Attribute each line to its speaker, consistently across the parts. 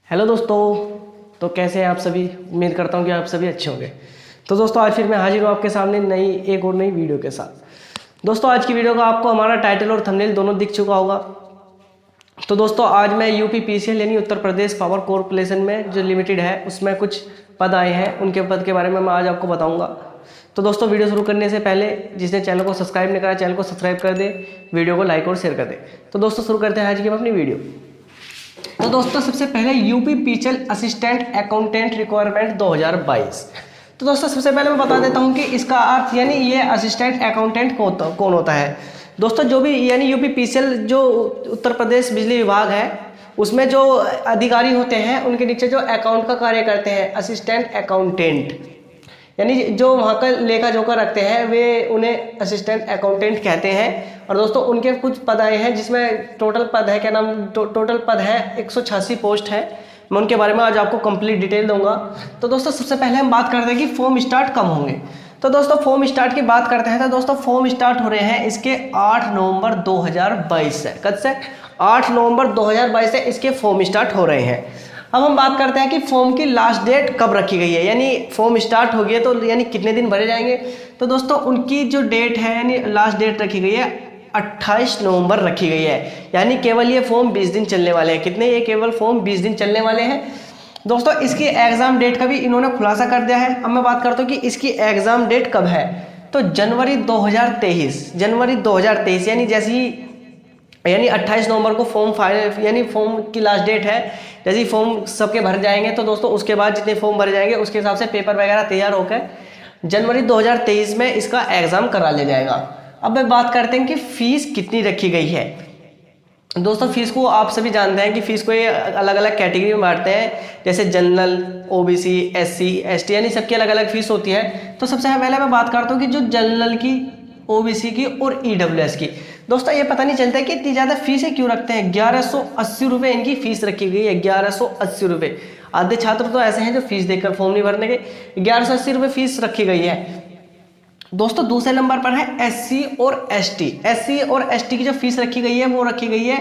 Speaker 1: Hello दोस्तों, तो कैसे हैं आप सभी। उम्मीद करता हूं कि आप सभी अच्छे होंगे। तो दोस्तों आज फिर मैं हाजिर हूं आपके सामने एक और नई वीडियो के साथ। दोस्तों आज की वीडियो का आपको हमारा टाइटल और थंबनेल दोनों दिख चुका होगा। तो दोस्तों आज मैं यूपीपीसीएल यानी उत्तर प्रदेश पावर कॉर्पोरेशन में जो लिमिटेड है उसमें कुछ पद आए हैं, उनके पद के बारे में मैं आज आपको बताऊँगा। तो दोस्तों वीडियो शुरू करने से पहले जिसने चैनल को सब्सक्राइब नहीं करा चैनल को सब्सक्राइब कर दे, वीडियो को लाइक और शेयर कर दे। तो दोस्तों शुरू करते हैं आज की अपनी वीडियो। तो दोस्तों सबसे पहले यूपीपीसीएल असिस्टेंट अकाउंटेंट रिक्वायरमेंट 2022। तो दोस्तों सबसे पहले मैं बता देता हूं कि इसका अर्थ यानी ये असिस्टेंट अकाउंटेंट कौन होता है। दोस्तों जो भी यानी यूपीपीसीएल जो उत्तर प्रदेश बिजली विभाग है उसमें जो अधिकारी होते हैं उनके नीचे जो अकाउंट का कार्य करते हैं असिस्टेंट अकाउंटेंट, यानी जो वहाँ का लेखा जोखा रखते हैं वे उन्हें असिस्टेंट अकाउंटेंट कहते हैं। और दोस्तों उनके कुछ पद आए हैं जिसमें टोटल पद है क्या नाम टोटल पद है 186 पोस्ट है। मैं उनके बारे में आज आपको कंप्लीट डिटेल दूंगा। तो दोस्तों सबसे पहले हम बात करते हैं कि फॉर्म स्टार्ट कब होंगे। तो दोस्तों फॉर्म स्टार्ट की बात करते हैं तो दोस्तों फॉर्म स्टार्ट हो रहे हैं इसके 8 नवंबर 2022 से। कब से? 8 नवंबर 2022 से इसके फॉर्म स्टार्ट हो रहे हैं। अब हम बात करते हैं कि फॉर्म की लास्ट डेट कब रखी गई है, यानी फॉर्म स्टार्ट हो गया तो यानी कितने दिन भरे जाएंगे। तो दोस्तों उनकी जो डेट है यानी लास्ट डेट रखी गई है 28 नवंबर रखी गई है, यानी केवल ये फॉर्म 20 दिन चलने वाले हैं। कितने? ये केवल फॉर्म 20 दिन चलने वाले हैं। दोस्तों इसकी एग्जाम डेट का भी इन्होंने खुलासा कर दिया है। अब मैं बात करता हूँ कि इसकी एग्जाम डेट कब है। तो जनवरी 2023 यानी जैसे ही यानी 28 नवंबर को फॉर्म फाइनल यानी फॉर्म की लास्ट डेट है। जैसे ही फॉर्म सबके भर जाएंगे तो दोस्तों उसके बाद जितने फॉर्म भरे जाएंगे उसके हिसाब से पेपर वगैरह तैयार होकर जनवरी 2023 में इसका एग्जाम करा लिया जाएगा। अब बात करते हैं कि फीस कितनी रखी गई है। दोस्तों फीस को आप सभी जानते हैं कि फीस को ये अलग अलग कैटेगरी में बांटते हैं, जैसे जनरल, ओबीसी, एससी, एसटी यानी सबकी अलग अलग फीस होती है। तो सबसे पहले मैं बात करता हूँ कि जो जनरल की, ओबीसी की और ईडब्ल्यूएस की। दोस्तों ये पता नहीं चलता है कि इतनी ज़्यादा फीसें क्यों रखते हैं। 1180 रुपये इनकी फीस रखी गई है, 1180 रुपये। आधे छात्र तो ऐसे हैं जो फीस देकर फॉर्म नहीं भरने के, 1180 रुपये फीस रखी गई है। दोस्तों दूसरे नंबर पर है एससी और एसटी। एससी और एसटी की जो फीस रखी गई है वो रखी गई है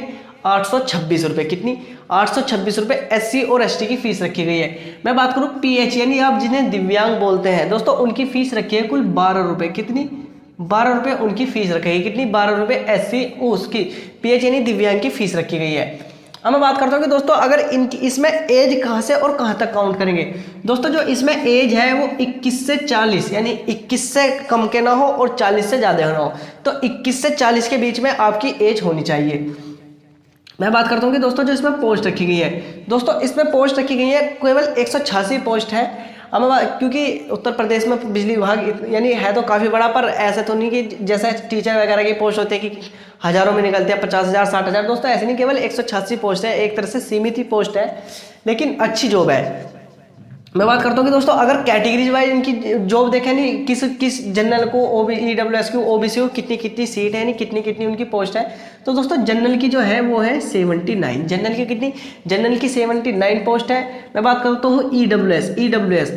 Speaker 1: 826 रुपये। कितनी? 826 रुपये एससी और एसटी की फीस रखी गई है। मैं बात करूँ पीएच यानी आप जिन्हें दिव्यांग बोलते हैं, दोस्तों उनकी फीस रखी है कुल 12 रुपये। कितनी? 12 रुपये उनकी फीस रखी है। कितनी? 12 रुपये एससी उसकी पीएच यानी दिव्यांग की फीस रखी गई है। अब मैं बात करता हूँ कि दोस्तों अगर इनकी इसमें एज कहाँ से और कहाँ तक काउंट करेंगे। दोस्तों जो इसमें एज है वो 21 से 40 यानी 21 से कम के ना हो और 40 से ज़्यादा ना हो। तो 21 से 40 के बीच में आपकी एज होनी चाहिए। मैं बात करता हूँ कि दोस्तों जो इसमें पोस्ट रखी गई है, दोस्तों इसमें पोस्ट रखी गई है केवल 186 पोस्ट है। अब क्योंकि उत्तर प्रदेश में बिजली विभाग यानी है तो काफ़ी बड़ा, पर ऐसा तो नहीं कि जैसे टीचर वगैरह की पोस्ट होती है कि हज़ारों में निकलते हैं, 50,000 60,000। दोस्तों ऐसे नहीं, केवल 186 पोस्ट है। एक तरह से सीमित ही पोस्ट है लेकिन अच्छी जॉब है। मैं बात करता हूँ कि दोस्तों अगर कैटेगरीज वाइज इनकी जॉब देखें नहीं किस जनरल को, ईडब्ल्यूएस को, ओबीसी को कितनी सीट है, यानी कितनी उनकी पोस्ट है। तो दोस्तों जनरल की जो है वो है 79। जनरल की कितनी? जनरल की 79 पोस्ट है। मैं बात करता हूँ ईडब्ल्यूएस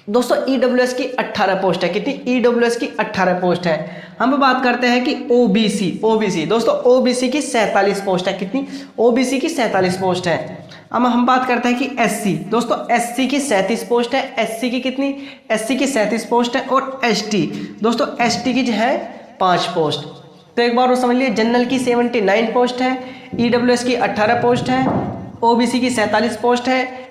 Speaker 1: दोस्तों ईडब्ल्यूएस की 18 पोस्ट है। कितनी? ईडब्ल्यूएस की 18 पोस्ट है। हम बात करते हैं कि ओबीसी दोस्तों ओबीसी की 47 पोस्ट है। कितनी? ओबीसी की 47 पोस्ट है। अब हम बात करते हैं कि एससी, दोस्तों एससी की 37 पोस्ट है। एससी की कितनी? एससी की 37 पोस्ट है। और एसटी, दोस्तों एसटी की जो है 5 पोस्ट। तो एक बार वो समझ लिए, जनरल की 79 पोस्ट है, ईडब्ल्यूएस की 18 पोस्ट है, ओबीसी की 47 पोस्ट है,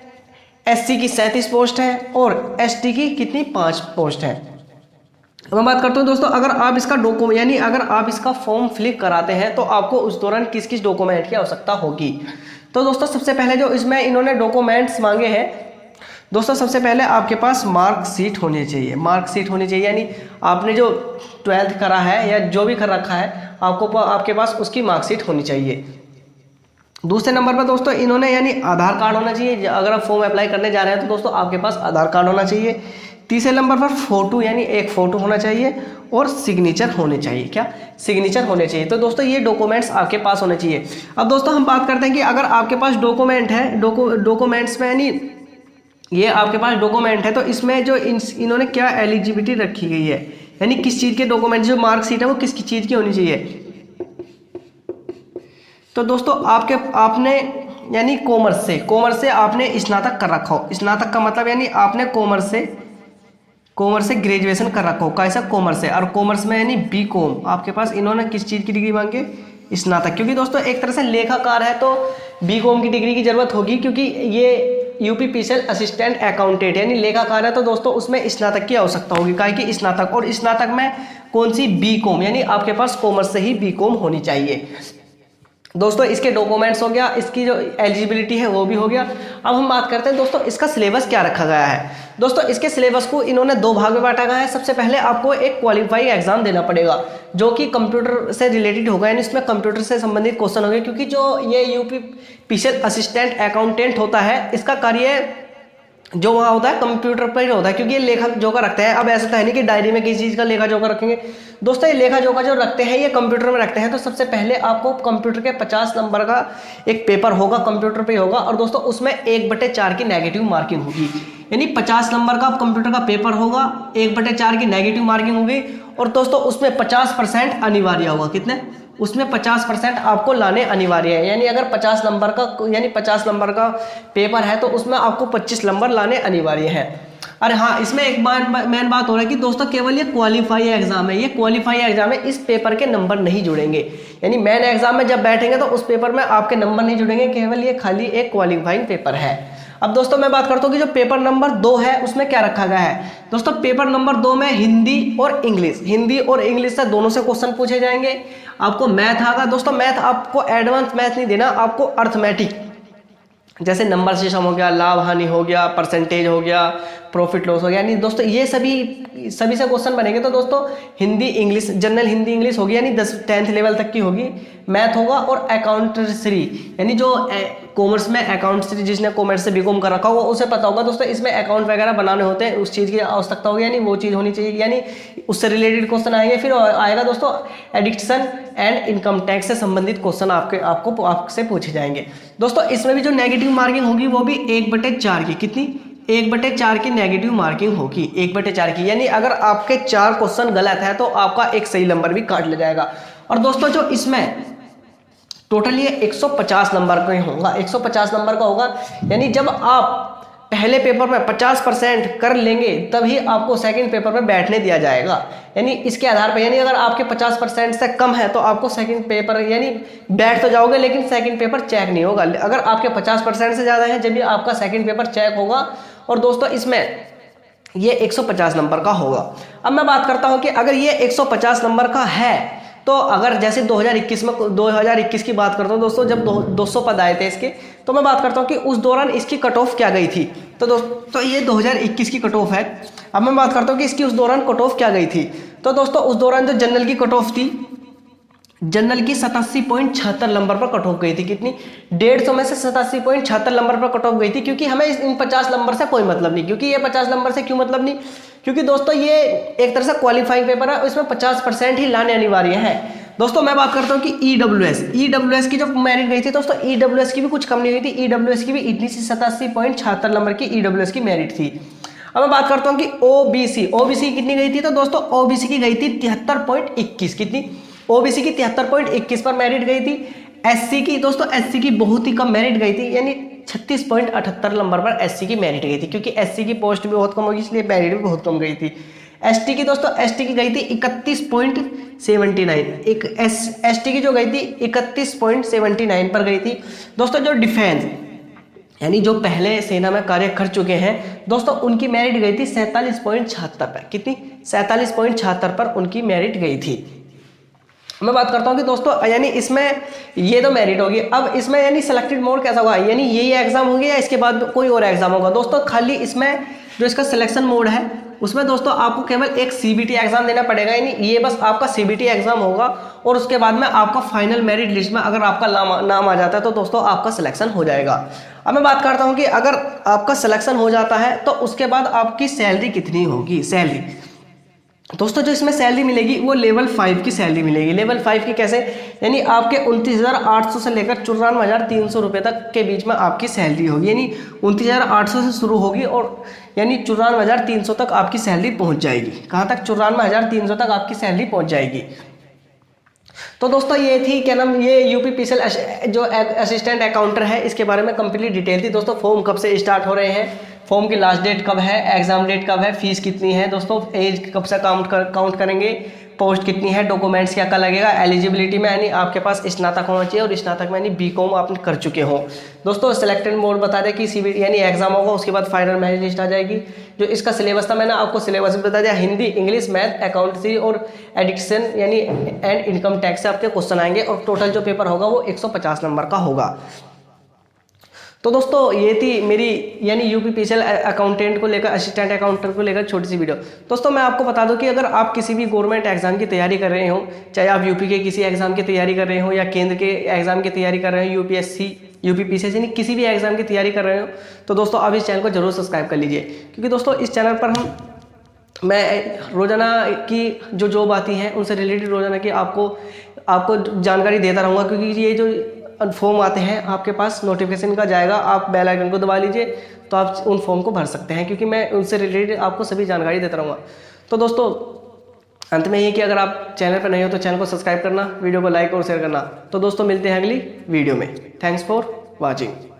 Speaker 1: एससी की 37 पोस्ट है और एसटी की कितनी? 5 पोस्ट है। अब मैं बात करता हूँ दोस्तों अगर आप इसका डॉक्यूमेंट यानी अगर आप इसका फॉर्म फिल कराते हैं तो आपको उस दौरान किस किस डॉक्यूमेंट की आवश्यकता होगी। तो दोस्तों सबसे पहले जो इसमें इन्होंने डॉक्यूमेंट्स मांगे हैं, दोस्तों सबसे पहले आपके पास मार्कशीट होनी चाहिए। मार्कशीट होनी चाहिए यानी आपने जो 12th करा है या जो भी कर रखा है आपके पास उसकी मार्कशीट होनी चाहिए। दूसरे नंबर पर दोस्तों इन्होंने यानी आधार कार्ड होना चाहिए। अगर आप फॉर्म अप्लाई करने जा रहे हैं तो दोस्तों आपके पास आधार कार्ड होना चाहिए। तीसरे नंबर पर फोटो यानी एक फ़ोटो होना चाहिए और सिग्नेचर होने चाहिए। क्या? सिग्नेचर होने चाहिए। तो दोस्तों ये डॉक्यूमेंट्स आपके पास होने चाहिए। अब दोस्तों हम बात करते हैं कि अगर आपके पास डॉक्यूमेंट है, डॉक्यूमेंट्स में यानी ये आपके पास डॉक्यूमेंट है तो इसमें जो इन्होंने क्या एलिजिबिलिटी रखी गई है, यानी किस चीज़ के डॉक्यूमेंट, जो मार्कशीट है वो किस चीज़ की होनी चाहिए। तो दोस्तों आपने यानी कॉमर्स से आपने स्नातक कर रखा हो, स्नातक का मतलब यानी आपने कॉमर्स से ग्रेजुएशन कर रखा हो, कैसा कॉमर्स से, और कॉमर्स में यानी बीकॉम आपके पास, इन्होंने किस चीज़ की डिग्री मांगी, स्नातक। क्योंकि दोस्तों एक तरह से लेखाकार है तो बीकॉम की डिग्री की जरूरत होगी, क्योंकि ये यूपीपीसीएल असिस्टेंट अकाउंटेंट यानी लेखाकार है, तो दोस्तों उसमें स्नातक की आवश्यकता होगी, काहे कि स्नातक, और स्नातक में कौन सी, बीकॉम, यानी आपके पास कॉमर्स से ही बीकॉम होनी चाहिए। दोस्तों इसके डॉक्यूमेंट्स हो गया, इसकी जो एलिजिबिलिटी है वो भी हो गया। अब हम बात करते हैं दोस्तों इसका सिलेबस क्या रखा गया है। दोस्तों इसके सिलेबस को इन्होंने 2 भाग में बांटा गया है। सबसे पहले आपको एक क्वालिफाइंग एग्जाम देना पड़ेगा जो कि कंप्यूटर से रिलेटेड होगा, यानी इसमें कंप्यूटर से संबंधित क्वेश्चन होंगे, क्योंकि जो ये यूपीपीसीएल असिस्टेंट अकाउंटेंट होता है इसका कार्य जो वहाँ होता है कंप्यूटर पर ही होता है, क्योंकि ये लेखा जोखा रखते हैं। अब ऐसा तो है नहीं कि डायरी में किसी चीज़ का लेखा जोखा रखेंगे। दोस्तों ये लेखा जोखा जो रखते हैं ये कंप्यूटर में रखते हैं। तो सबसे पहले आपको कंप्यूटर के 50 नंबर का एक पेपर होगा, कंप्यूटर पे होगा, और दोस्तों उसमें 1/4 की नेगेटिव मार्किंग होगी, यानी 50 नंबर का कंप्यूटर का पेपर होगा, 1/4 की नेगेटिव मार्किंग होगी, और दोस्तों उसमें 50% अनिवार्य होगा। कितने, उसमें 50% आपको लाने अनिवार्य है, यानी अगर 50 नंबर का पेपर है तो उसमें आपको 25 नंबर लाने अनिवार्य है। अरे हाँ, इसमें एक मेन बात हो रहा है कि दोस्तों केवल ये क्वालिफाई एग्जाम है, ये क्वालिफाई एग्जाम है, इस पेपर के नंबर नहीं जुड़ेंगे, यानी मेन एग्जाम में जब बैठेंगे तो उस पेपर में आपके नंबर नहीं जुड़ेंगे, केवल ये खाली एक क्वालिफाइंग पेपर है। अब दोस्तों मैं बात करता हूँ कि जो पेपर नंबर 2 है उसमें क्या रखा गया है। दोस्तों पेपर नंबर 2 में हिंदी और इंग्लिश से दोनों से क्वेश्चन पूछे जाएंगे। आपको मैथ आगा, दोस्तों मैथ आपको एडवांस मैथ नहीं देना, आपको अर्थमेटिक जैसे नंबर सिस्टम हो गया, लाभ हानि हो गया, परसेंटेज हो गया, प्रॉफिट लॉस हो गया, यानी दोस्तों ये सभी से क्वेश्चन बनेंगे। तो दोस्तों Hindi English, general Hindi English होगी, यानी 10th लेवल तक की होगी, मैथ होगा, और अकाउंटेंसी यानी जो कॉमर्स में अकाउंटेंसी, जिसने कॉमर्स से बीकॉम कर रखा होगा उसे पता होगा दोस्तों इसमें अकाउंट वगैरह बनाने होते हैं, उस चीज़ की आवश्यकता होगी, यानी वो चीज़ होनी चाहिए, यानी उससे रिलेटेड क्वेश्चन आएंगे। फिर आएगा दोस्तों एडिक्शन एंड इनकम टैक्स से संबंधित क्वेश्चन आपसे पूछे जाएंगे। दोस्तों इसमें भी जो नेगेटिव मार्किंग होगी वो भी 1/4 की, कितनी, 1/4 की नेगेटिव मार्किंग होगी, 1/4 की, यानी अगर आपके 4 क्वेश्चन गलत है तो आपका एक सही नंबर भी काट लिया जाएगा। और दोस्तों जो इसमें टोटल ये 150 नंबर का होगा, 150 नंबर का होगा, यानी जब आप पहले पेपर में 50% कर लेंगे तभी आपको सेकंड पेपर में बैठने दिया जाएगा, यानी इसके आधार पर, यानी अगर आपके 50% से कम है तो आपको सेकंड पेपर, यानी बैठ तो जाओगे लेकिन सेकंड पेपर चेक नहीं होगा। अगर आपके 50% से ज़्यादा है जब भी आपका सेकंड पेपर चेक होगा। और दोस्तों इसमें ये 150 नंबर का होगा। अब मैं बात करता हूँ कि अगर ये 150 नंबर का है तो अगर जैसे 2021 की बात करता हूँ दोस्तों, जब 200 पद आए थे इसके, तो मैं बात करता हूँ कि उस दौरान इसकी कट ऑफ क्या गई थी। तो दोस्तों ये 2021 की कट ऑफ है। अब मैं बात करता हूँ कि इसकी उस दौरान कट ऑफ क्या गई थी। तो दोस्तों उस दौरान जो जनरल की कट ऑफ थी, जनरल की 87.76 नंबर पर कट ऑफ गई थी, कितनी, 150 में से 87.76 नंबर पर कट ऑफ गई थी। क्योंकि हमें इन 50 नंबर से कोई मतलब नहीं, क्योंकि ये 50 नंबर से क्यों मतलब नहीं, क्योंकि दोस्तों ये एक तरह से क्वालिफाइंग पेपर है, इसमें 50% ही लाने अनिवार्य है। दोस्तों मैं बात करता हूँ कि ईडब्ल्यूएस की जो मेरिट गई थी दोस्तों, ईडब्ल्यूएस की भी कुछ कम नहीं हुई थी, ईडब्ल्यूएस की भी इतनी सी 87.76 नंबर की ईडब्ल्यूएस की मेरिट थी। अब मैं बात करता हूँ कि ओबीसी कितनी गई थी। तो दोस्तों ओबीसी की गई थी 73.21, कितनी, ओबीसी की 73.21 पर मेरिट गई थी। एससी की दोस्तों, एससी की बहुत ही कम मेरिट गई थी, यानी 36.78 नंबर पर एससी की मेरिट गई थी, क्योंकि एससी की पोस्ट भी बहुत कम होगी इसलिए मेरिट भी बहुत कम गई थी। एसटी की दोस्तों, एसटी की गई थी 31.79, एसटी की जो गई थी 31.79 पर गई थी। दोस्तों जो डिफेंस यानी जो पहले सेना में कार्य कर चुके हैं दोस्तों, उनकी मेरिट गई थी 47.76 पर, कितनी, 47.76 पर उनकी मेरिट गई थी। मैं बात करता हूँ कि दोस्तों यानी इसमें ये तो मेरिट होगी। अब इसमें यानी सिलेक्टेड मोड कैसा होगा, यानी यही एग्जाम होंगे या इसके बाद कोई और एग्जाम होगा। दोस्तों खाली इसमें जो इसका सिलेक्शन मोड है उसमें दोस्तों आपको केवल एक सीबीटी एग्जाम देना पड़ेगा, यानी ये बस आपका सीबीटी एग्जाम होगा, और उसके बाद में आपका फाइनल मेरिट लिस्ट में अगर आपका नाम आ जाता है तो दोस्तों आपका सिलेक्शन हो जाएगा। अब मैं बात करता हूँ कि अगर आपका सिलेक्शन हो जाता है तो उसके बाद आपकी सैलरी कितनी होगी। सैलरी दोस्तों जो इसमें सैलरी मिलेगी वो लेवल 5 की सैलरी मिलेगी। लेवल 5 की कैसे, यानी आपके 29,800 से लेकर 94,300 रुपये तक के बीच में आपकी सैलरी होगी, यानी 29,800 से शुरू होगी और यानी 94,300 तक आपकी सैलरी पहुंच जाएगी। कहाँ तक, 94,300 तक आपकी सैलरी पहुंच जाएगी। तो दोस्तों ये थी क्या नाम, ये यूपीपीसीएल जो असिस्टेंट अकाउंटर है इसके बारे में कंप्लीट डिटेल थी दोस्तों। फॉर्म कब से स्टार्ट हो रहे हैं, फॉर्म की लास्ट डेट कब है, एग्जाम डेट कब है, फीस कितनी है दोस्तों, एज कब से काउंट करेंगे, पोस्ट कितनी है, डॉक्यूमेंट्स क्या क्या लगेगा, एलिजिबिलिटी में यानी आपके पास स्नातक होना चाहिए और स्नातक में यानी बीकॉम आपने कर चुके हो दोस्तों। सिलेक्टेड मोड बता दें कि सीबीटी यानी एग्जाम होगा, उसके बाद फाइनल मेरिट लिस्ट आ जाएगी। जो इसका सिलेबस था मैंने आपको सिलेबस बता दिया, हिंदी, इंग्लिश, मैथ, अकाउंटेंसी और एडिक्शन यानी एंड इनकम टैक्स से आपके क्वेश्चन आएंगे और टोटल जो पेपर होगा वो 150 नंबर का होगा। तो दोस्तों ये थी मेरी यानी यूपीपीसीएल अकाउंटेंट को लेकर, असिस्टेंट अकाउंटेंट को लेकर छोटी सी वीडियो। दोस्तों मैं आपको बता दूं कि अगर आप किसी भी गवर्नमेंट एग्जाम की तैयारी कर रहे हो, चाहे आप यूपी के किसी एग्जाम की तैयारी कर रहे हो या केंद्र के एग्जाम की तैयारी कर रहे हो, यूपीएससी, यूपीपीसीएल यानी किसी भी एग्जाम की तैयारी कर रहे हो, तो दोस्तों आप इस चैनल को जरूर सब्सक्राइब कर लीजिए। क्योंकि दोस्तों इस चैनल पर मैं रोजाना की जो जॉब आती है उनसे रिलेटेड रोजाना की आपको जानकारी देता रहूँगा। क्योंकि ये जो फॉर्म आते हैं आपके पास नोटिफिकेशन का जाएगा, आप बेल आइकन को दबा लीजिए तो आप उन फॉर्म को भर सकते हैं, क्योंकि मैं उनसे रिलेटेड आपको सभी जानकारी देता रहूँगा। तो दोस्तों अंत में ये कि अगर आप चैनल पर नहीं हो तो चैनल को सब्सक्राइब करना, वीडियो को लाइक और शेयर करना। तो दोस्तों मिलते हैं अगली वीडियो में। Thanks for watching.